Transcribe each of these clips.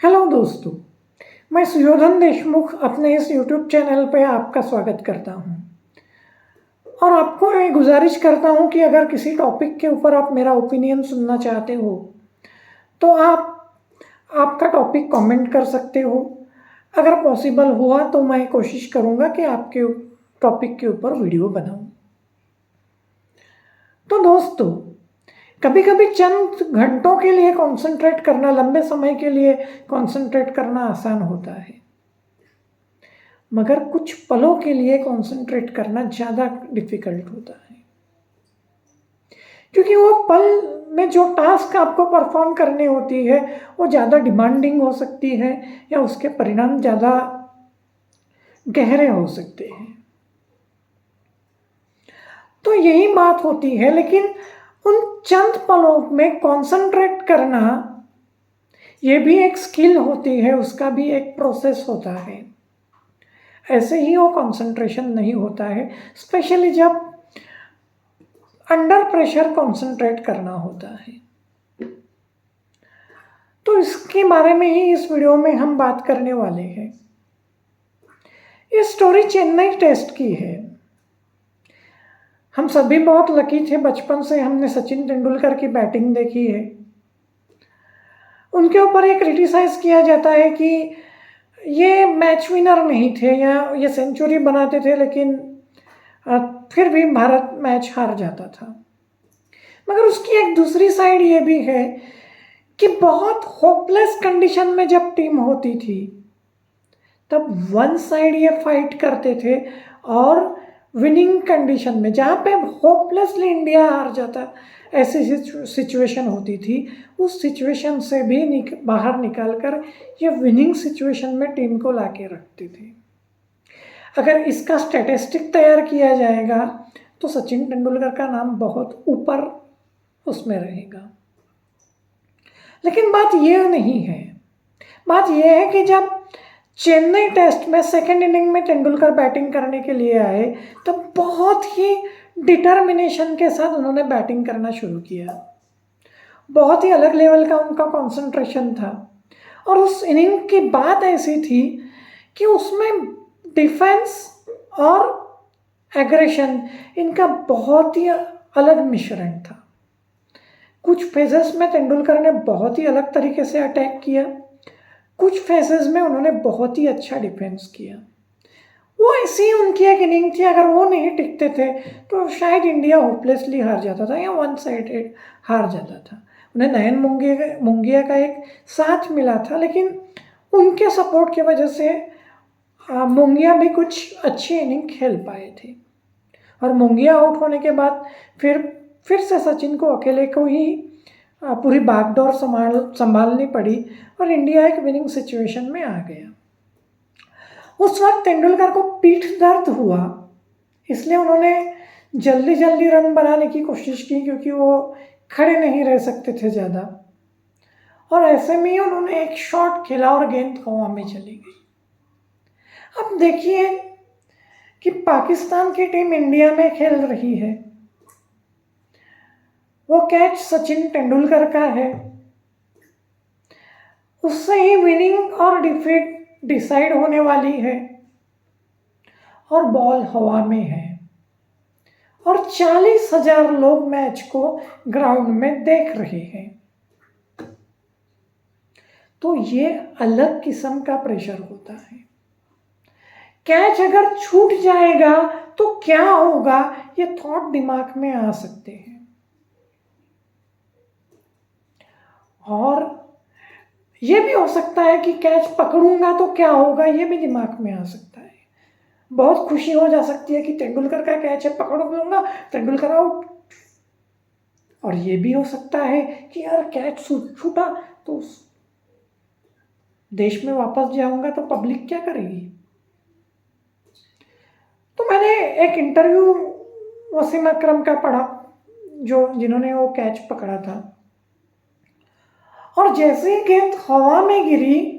Hello दोस्तों, मैं सुयोधन देशमुख अपने इस यूट्यूब चैनल पे आपका स्वागत करता हूँ और आपको मैं गुजारिश करता हूँ कि अगर किसी टॉपिक के ऊपर आप मेरा ओपिनियन सुनना चाहते हो तो आप आपका टॉपिक कमेंट कर सकते हो। अगर पॉसिबल हुआ तो मैं कोशिश करूँगा कि आपके टॉपिक के ऊपर वीडियो बनाऊँ। तो दोस्तों, कभी कभी चंद घंटों के लिए कंसंट्रेट करना, लंबे समय के लिए कंसंट्रेट करना आसान होता है, मगर कुछ पलों के लिए कंसंट्रेट करना ज़्यादा डिफिकल्ट होता है, क्योंकि वो पल में जो टास्क आपको परफॉर्म करनी होती है वो ज़्यादा डिमांडिंग हो सकती है या उसके परिणाम ज़्यादा गहरे हो सकते हैं। तो यही बात होती है, लेकिन उन चंद पलों में कंसंट्रेट करना ये भी एक स्किल होती है, उसका भी एक प्रोसेस होता है। ऐसे ही वो कंसंट्रेशन नहीं होता है, स्पेशली जब अंडर प्रेशर कंसंट्रेट करना होता है। तो इसके बारे में ही इस वीडियो में हम बात करने वाले हैं। ये स्टोरी चेन्नई टेस्ट की है। हम सभी बहुत लकी थे, बचपन से हमने सचिन तेंदुलकर की बैटिंग देखी है। उनके ऊपर ये क्रिटिसाइज किया जाता है कि ये मैच विनर नहीं थे या ये सेंचुरी बनाते थे, लेकिन फिर भी भारत मैच हार जाता था। मगर उसकी एक दूसरी साइड ये भी है कि बहुत होपलेस कंडीशन में जब टीम होती थी तब वन साइड ये फाइट करते थे, और विनिंग कंडीशन में जहाँ पे होपलेसली इंडिया हार जाता, ऐसी सिचुएशन होती थी, उस सिचुएशन से भी बाहर निकाल कर ये विनिंग सिचुएशन में टीम को लाके रखते थे। अगर इसका स्टैटिस्टिक तैयार किया जाएगा तो सचिन तेंदुलकर का नाम बहुत ऊपर उसमें रहेगा। लेकिन बात ये नहीं है, बात यह है कि जब चेन्नई टेस्ट में सेकेंड इनिंग में तेंदुलकर बैटिंग करने के लिए आए तब बहुत ही डिटर्मिनेशन के साथ उन्होंने बैटिंग करना शुरू किया। बहुत ही अलग लेवल का उनका कंसंट्रेशन था, और उस इनिंग की बात ऐसी थी कि उसमें डिफेंस और एग्रेशन, इनका बहुत ही अलग मिश्रण था। कुछ फेजेस में तेंदुलकर ने बहुत ही अलग तरीके से अटैक किया, कुछ फेजेस में उन्होंने बहुत ही अच्छा डिफेंस किया। वो ऐसी उनकी एक इनिंग थी, अगर वो नहीं टिकते थे तो शायद इंडिया होपलेसली हार जाता था या वन साइडेड हार जाता था। उन्हें नयन मुंगिया का एक साथ मिला था, लेकिन उनके सपोर्ट की वजह से मुंगिया भी कुछ अच्छी इनिंग खेल पाए थे, और मुंगिया आउट होने के बाद फिर से सचिन को अकेले को ही पूरी बागडोर संभालनी पड़ी और इंडिया एक विनिंग सिचुएशन में आ गया। उस वक्त तेंदुलकर को पीठ दर्द हुआ, इसलिए उन्होंने जल्दी जल्दी रन बनाने की कोशिश की, क्योंकि वो खड़े नहीं रह सकते थे ज़्यादा, और ऐसे में ही उन्होंने एक शॉट खेला और गेंद हवा में चली गई। अब देखिए कि पाकिस्तान की टीम इंडिया में खेल रही है, वो कैच सचिन तेंदुलकर का है, उससे ही विनिंग और डिफीट डिसाइड होने वाली है, और बॉल हवा में है, और 40,000 लोग मैच को ग्राउंड में देख रहे हैं। तो ये अलग किस्म का प्रेशर होता है। कैच अगर छूट जाएगा तो क्या होगा, ये थॉट दिमाग में आ सकते हैं, और ये भी हो सकता है कि कैच पकड़ूंगा तो क्या होगा, ये भी दिमाग में आ सकता है। बहुत खुशी हो जा सकती है कि तेंदुलकर का कैच है, पकड़ लूंगा, तेंदुलकर आउट। और ये भी हो सकता है कि यार कैच छूटा तो देश में वापस जाऊंगा तो पब्लिक क्या करेगी। तो मैंने एक इंटरव्यू वसीम अकरम का पढ़ा, जिन्होंने वो कैच पकड़ा था, और जैसे ही गेंद हवा में गिरी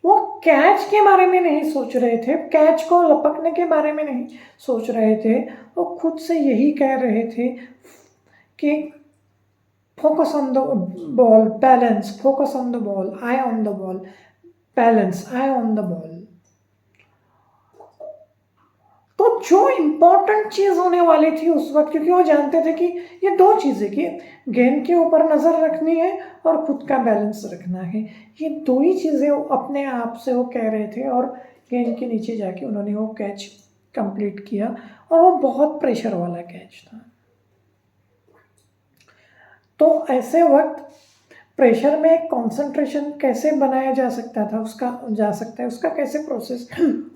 वो कैच के बारे में नहीं सोच रहे थे, कैच को लपकने के बारे में नहीं सोच रहे थे, वो खुद से यही कह रहे थे कि focus on the ball, balance, focus on the ball, eye on the ball, balance, eye on the ball. तो जो इम्पोर्टेंट चीज़ होने वाली थी उस वक्त, क्योंकि वो जानते थे कि ये दो चीज़ें, कि गेंद के ऊपर नज़र रखनी है और खुद का बैलेंस रखना है, ये दो ही चीज़ें अपने आप से वो कह रहे थे। और गेंद के नीचे जाके उन्होंने वो कैच कंप्लीट किया, और वो बहुत प्रेशर वाला कैच था। तो ऐसे वक्त प्रेशर में कंसंट्रेशन कैसे बनाया जा सकता था, उसका कैसे प्रोसेस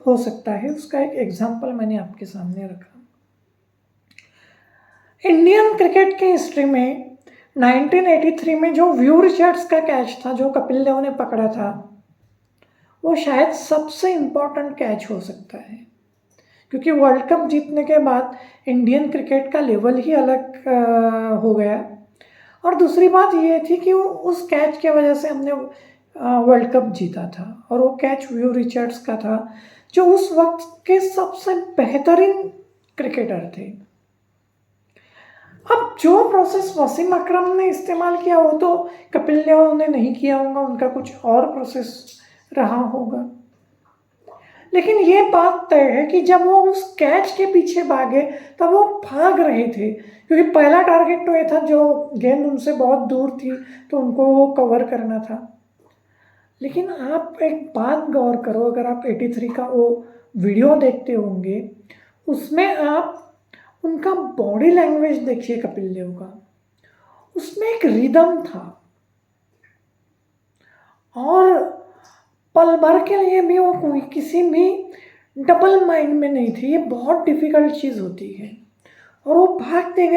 हो सकता है, उसका एक एग्जांपल मैंने आपके सामने रखा। इंडियन क्रिकेट की हिस्ट्री में 1983 में जो व्यू रिचर्ड्स का कैच था, जो कपिल देव ने पकड़ा था, वो शायद सबसे इम्पोर्टेंट कैच हो सकता है, क्योंकि वर्ल्ड कप जीतने के बाद इंडियन क्रिकेट का लेवल ही अलग हो गया। और दूसरी बात ये थी कि उस कैच के वजह से हमने वर्ल्ड कप जीता था, और वो कैच व्यू रिचर्ड्स का था, जो उस वक्त के सबसे बेहतरीन क्रिकेटर थे। अब जो प्रोसेस वसीम अकरम ने इस्तेमाल किया वो तो कपिल देव ने नहीं किया होगा, उनका कुछ और प्रोसेस रहा होगा। लेकिन ये बात तय है कि जब वो उस कैच के पीछे भागे तब वो भाग रहे थे, क्योंकि पहला टारगेट तो ये था, जो गेंद उनसे बहुत दूर थी तो उनको वो कवर करना था। लेकिन आप एक बात गौर करो, अगर आप 83 का वो वीडियो देखते होंगे, उसमें आप उनका बॉडी लैंग्वेज देखिए कपिल देव का, उसमें एक रिदम था, और पल भर के लिए भी वो कोई किसी भी डबल माइंड में नहीं थी। ये बहुत डिफ़िकल्ट चीज़ होती है। और वो भागते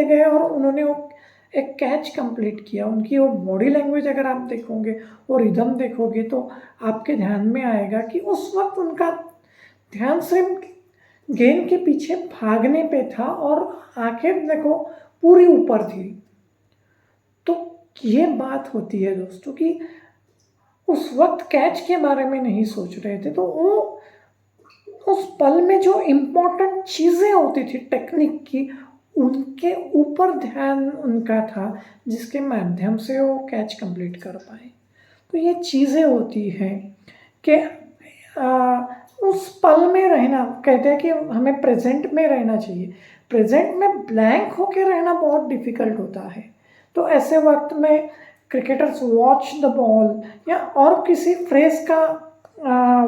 गए और उन्होंने वो एक कैच कंप्लीट किया। उनकी वो बॉडी लैंग्वेज अगर आप देखोगे, वो रिदम देखोगे, तो आपके ध्यान में आएगा कि उस वक्त उनका ध्यान सिर्फ गेंद के पीछे भागने पे था, और आंखें देखो पूरी ऊपर थी। तो ये बात होती है दोस्तों कि उस वक्त कैच के बारे में नहीं सोच रहे थे, तो वो उस पल में जो इम्पोर्टेंट चीज़ें होती थी टेक्निक की, उनके ऊपर ध्यान उनका था, जिसके माध्यम से वो कैच कंप्लीट कर पाए। तो ये चीज़ें होती हैं कि उस पल में रहना, कहते हैं कि हमें प्रेजेंट में रहना चाहिए। प्रेजेंट में ब्लैंक होकर रहना बहुत डिफ़िकल्ट होता है। तो ऐसे वक्त में क्रिकेटर्स वॉच द बॉल, या और किसी फ्रेज का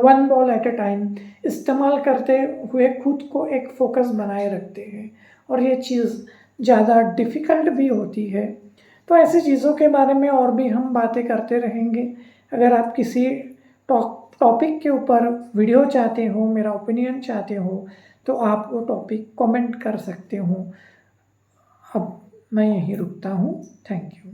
one ball at a time इस्तेमाल करते हुए खुद को एक फोकस बनाए रखते हैं, और ये चीज़ ज़्यादा डिफ़िकल्ट भी होती है। तो ऐसी चीज़ों के बारे में और भी हम बातें करते रहेंगे। अगर आप किसी टॉपिक के ऊपर वीडियो चाहते हो, मेरा ओपिनियन चाहते हो, तो आप वो टॉपिक कमेंट कर सकते हो। अब मैं यहीं रुकता हूँ। Thank you.